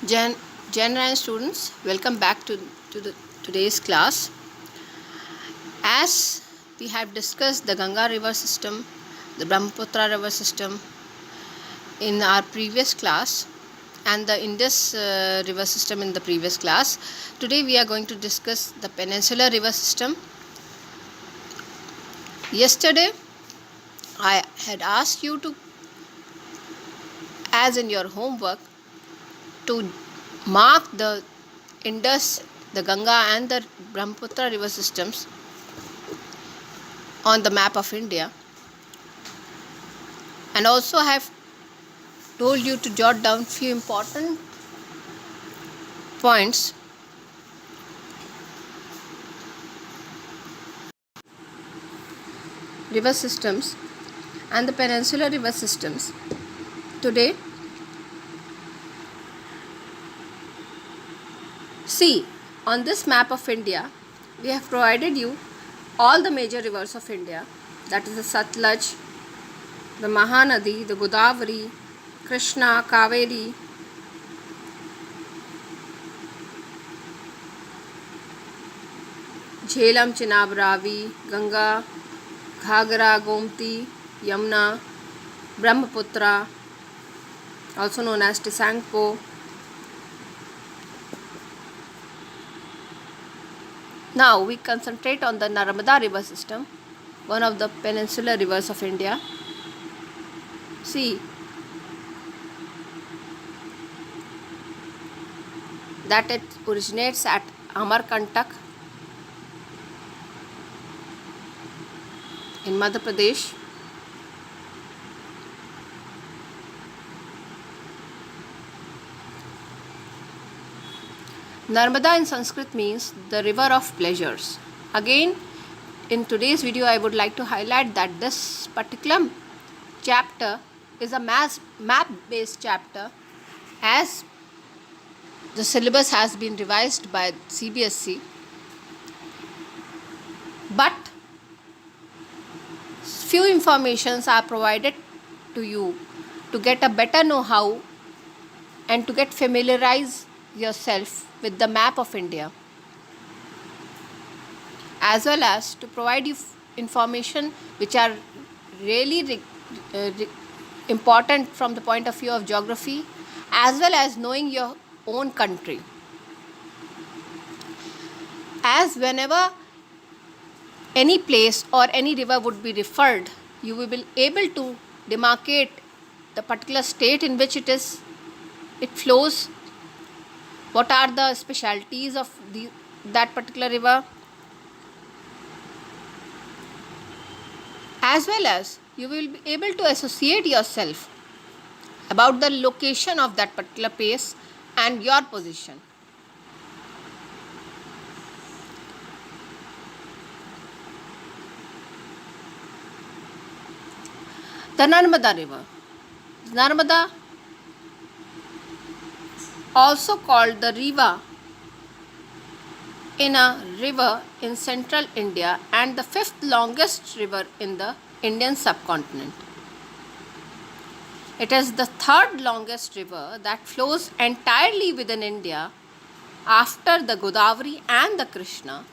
Jan, Jan students, welcome back to today's class. As we have discussed the Ganga river system, the Brahmaputra river system in our previous class, and the Indus river system in the previous class, today we are going to discuss the Peninsular river system. Yesterday, I had asked you to, as in your homework, to mark the Indus, the Ganga and the Brahmaputra river systems on the map of India, and also I have told you to jot down few important points. River systems and the peninsular river systems. Today, see, on this map of India, we have provided you all the major rivers of India, that is the Satluj, the Mahanadi, the Godavari, Krishna, Kaveri, Jhelum, Chenab, Ravi, Ganga, Ghagra, Gomti, Yamuna, Brahmaputra, also known as Tisangpo. Now we concentrate on the Narmada river system, one of the peninsular rivers of India. See, that it originates at Amarkantak in Madhya Pradesh. Narmada in Sanskrit means the river of pleasures. Again, in today's video, I would like to highlight that this particular chapter is a map-based chapter, as the syllabus has been revised by CBSE. But few informations are provided to you to get a better know-how and to get familiarize yourself with the map of India, as well as to provide you information which are really important from the point of view of geography, as well as knowing your own country. As whenever any place or any river would be referred, you will be able to demarcate the particular state in which it flows, what are the specialties of that particular river, as well as you will be able to associate yourself about the location of that particular place and your position. The Narmada river. Narmada, also called the Riva, in a river in central India and the fifth longest river in the Indian subcontinent. It is the third longest river that flows entirely within India after the Godavari and the Krishna.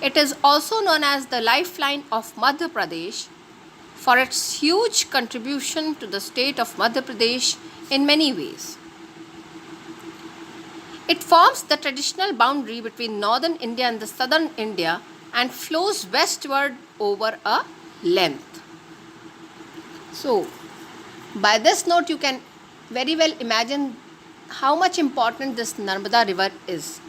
It is also known as the lifeline of Madhya Pradesh for its huge contribution to the state of Madhya Pradesh in many ways. It forms the traditional boundary between northern India and the southern India and flows westward over a length. So, by this note, you can very well imagine how much important this Narmada river is.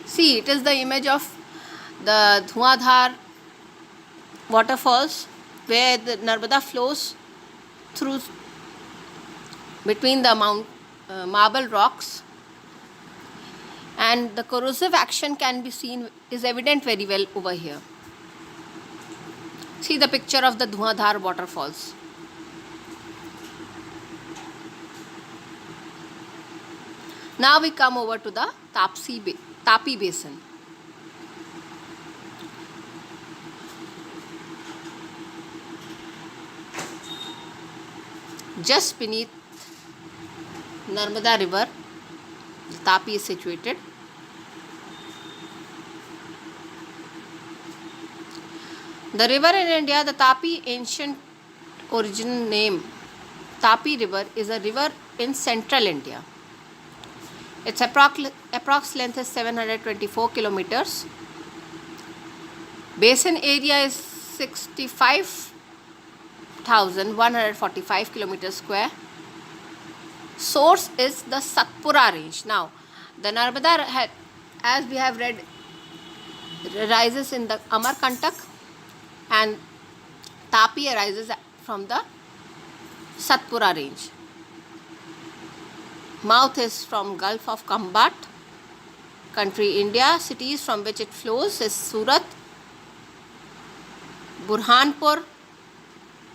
See, it is the image of the Dhuandhar waterfalls, where the Narmada flows through between the marble rocks, and the corrosive action can be seen, is evident very well over here. See the picture of the Dhuandhar waterfalls. Now we come over to the Tapi basin. just beneath Narmada river. Tapi is situated. The river in India, the Tapi ancient origin name, Tapi river, is a river in central India. Its approx length is 724 kilometers. Basin area is 65,145 kilometers square. Source is the Satpura range. Now, the Narmada, as we have read, rises in the Amarkantak, and Tapi arises from the Satpura range. Mouth is from Gulf of Kambat, country India. Cities from which it flows is Surat, Burhanpur,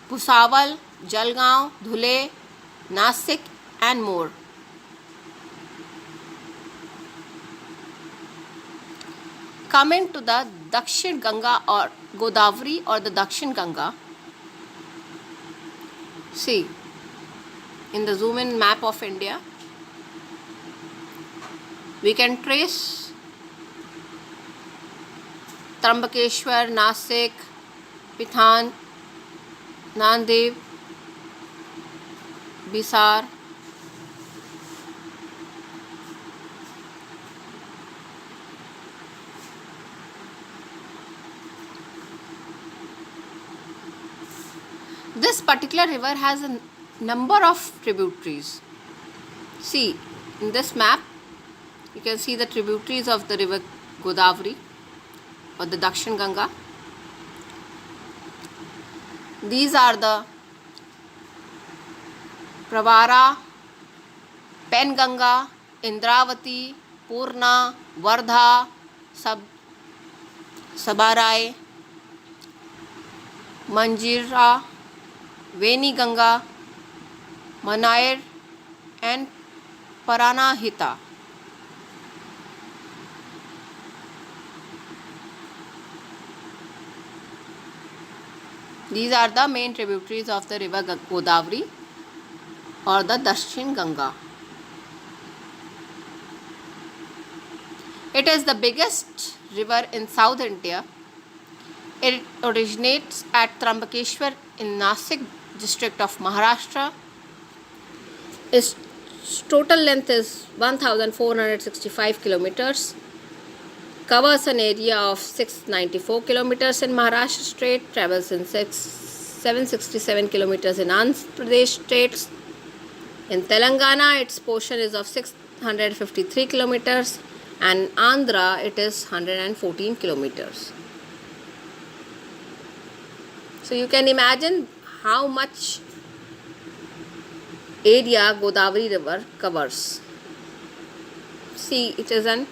Bhusawal, Jalgaon, Dhule, Nasik and more. Coming to the Dakshin Ganga or Godavari or the Dakshin Ganga. See, in the zoom in map of India, we can trace Trambakeshwar, Nasik, Pithan, Nanded, Bisar, this particular river has a number of tributaries. See, in this map, you can see the tributaries of the river Godavari or the Dakshin Ganga. These are the Pravara, Penganga, Indravati, Purna, Vardha, Sabarai, Manjira, Veni Ganga, Manair and Paranahita. These are the main tributaries of the river Godavari or the Dakshin Ganga. It is the biggest river in South India. It originates at Trambakeshwar in Nasik district of Maharashtra. Its total length is 1465 kilometers. Covers an area of 694 kilometers in Maharashtra state, travels in 767 kilometers in Andhra Pradesh states. In Telangana, its portion is of 653 kilometers, and Andhra it is 114 kilometers. So you can imagine how much area Godavari river covers. See, it is an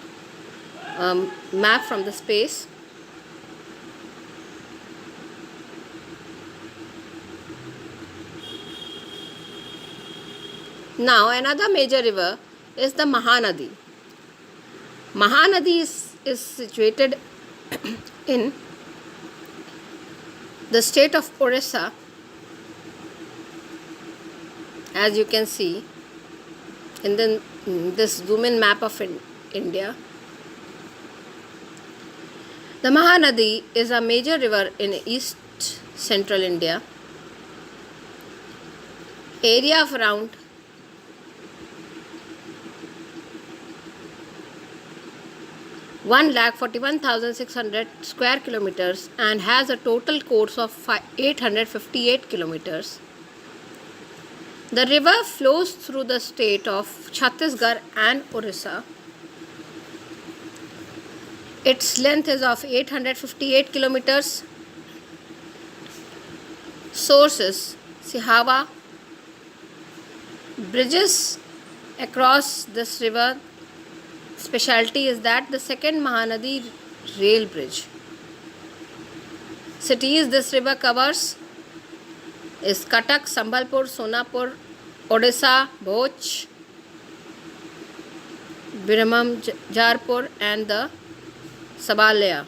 map from the space. Now another major river is the Mahanadi. Mahanadi is situated in the state of Orissa, as you can see in this zoom in map of India. The Mahanadi is a major river in east central India. Area of around 1,41,600 square kilometers and has a total course of 858 kilometers. The river flows through the state of Chhattisgarh and Orissa. Its length is of 858 kilometers. Sources: Sihava. Bridges across this river. Specialty is that the second Mahanadi rail bridge. Cities this river covers is Cuttack, Sambalpur, Sonapur, Odisha, Bhuj, Birmam, Jarpur and the Sabalaya.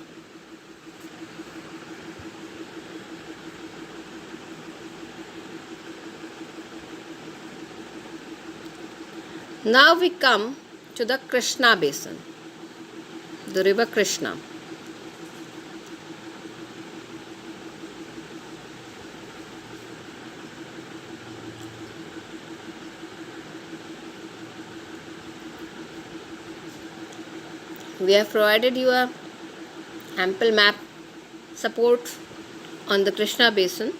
Now we come to the Krishna basin, the river Krishna. We have provided you a ample map support on the Krishna basin.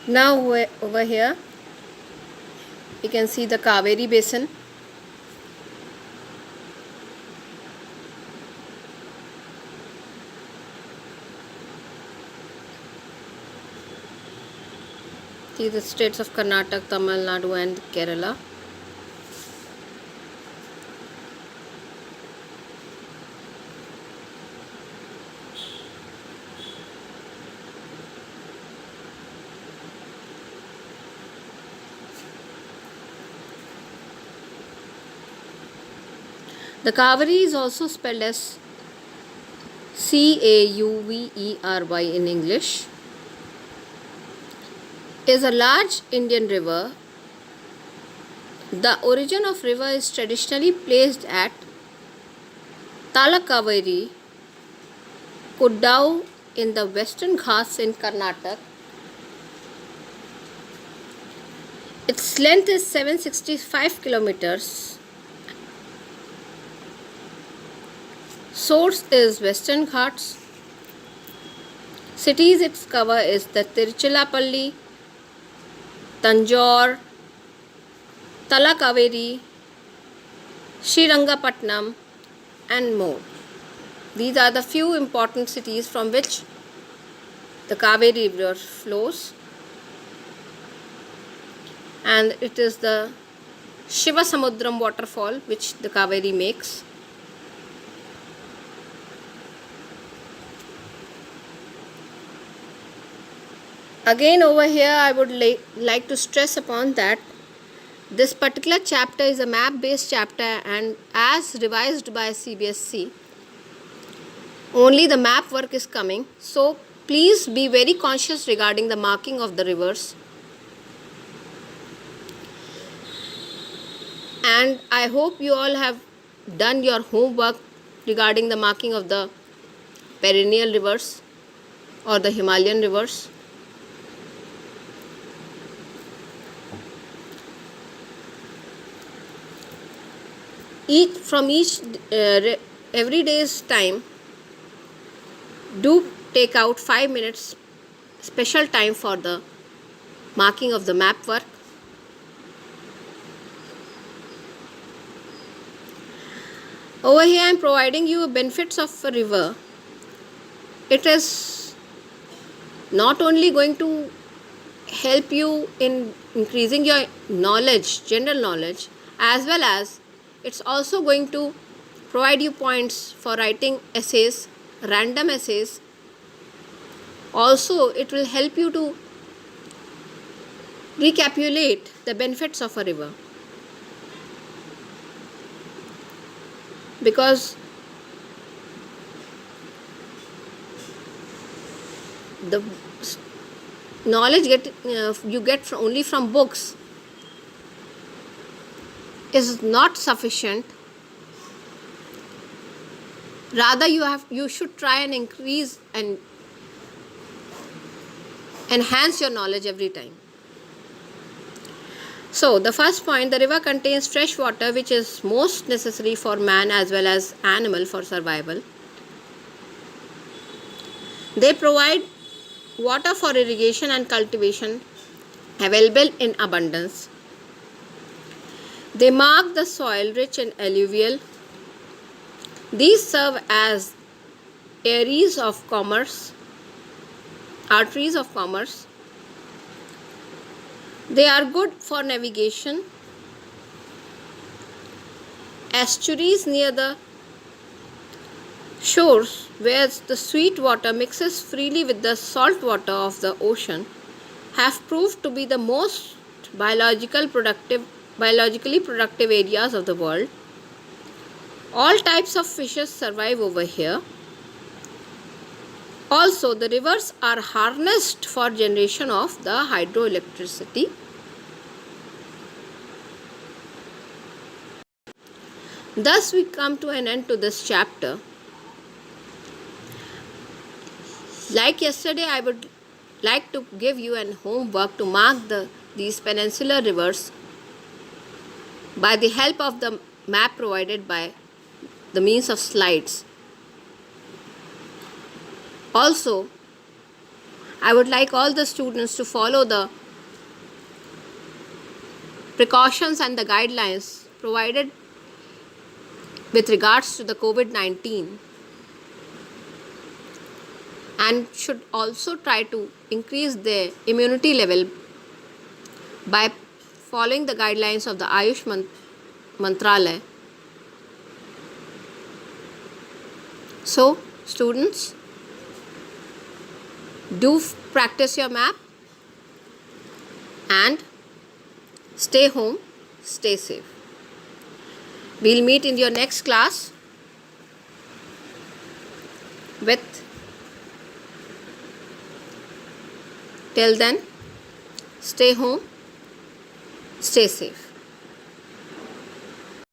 Now over here you can see the Kaveri basin. See the states of Karnataka, Tamil Nadu and Kerala. The Kaveri is also spelled as Cauvery in English. Is a large Indian river. The origin of river is traditionally placed at Talakaveri, Kuddau in the Western Ghats in Karnataka. Its length is 765 kilometers. Source is Western Ghats. Cities its cover is the Tiruchirappalli, Tanjore, Talakaveri, Srirangapatnam and more. These are the few important cities from which the Kaveri river flows, and it is the Shivasamudram waterfall which the Kaveri makes. Again over here I would like to stress upon that this particular chapter is a map based chapter, and as revised by CBSE only the map work is coming, so please be very conscious regarding the marking of the rivers. And I hope you all have done your homework regarding the marking of the perennial rivers or the Himalayan rivers. Every day's time, do take out 5 minutes special time for the marking of the map work. Over here I am providing you benefits of a river. It is not only going to help you in increasing your knowledge, general knowledge, as well as it's also going to provide you points for writing essays, random essays. Also, it will help you to recapitulate the benefits of a river. Because the knowledge you get only from books is not sufficient. Rather you should try and increase and enhance your knowledge every time. So the first point, the river contains fresh water which is most necessary for man as well as animal for survival. They provide water for irrigation and cultivation available in abundance. They mark the soil rich in alluvial. These serve as areas of commerce. arteries of commerce. They are good for navigation. Estuaries near the shores, where the sweet water mixes freely with the salt water of the ocean, have proved to be the most biologically productive areas of the world. All types of fishes survive over here. Also, the rivers are harnessed for generation of the hydroelectricity. Thus, we come to an end to this chapter. Like yesterday, I would like to give you an homework to mark these peninsular rivers by the help of the map provided by the means of slides. Also, I would like all the students to follow the precautions and the guidelines provided with regards to the COVID-19, and should also try to increase their immunity level by following the guidelines of the Ayush Mantralaya. So, students, do practice your map and stay home, stay safe. We'll meet in your next class with. Till then, stay home, stay safe.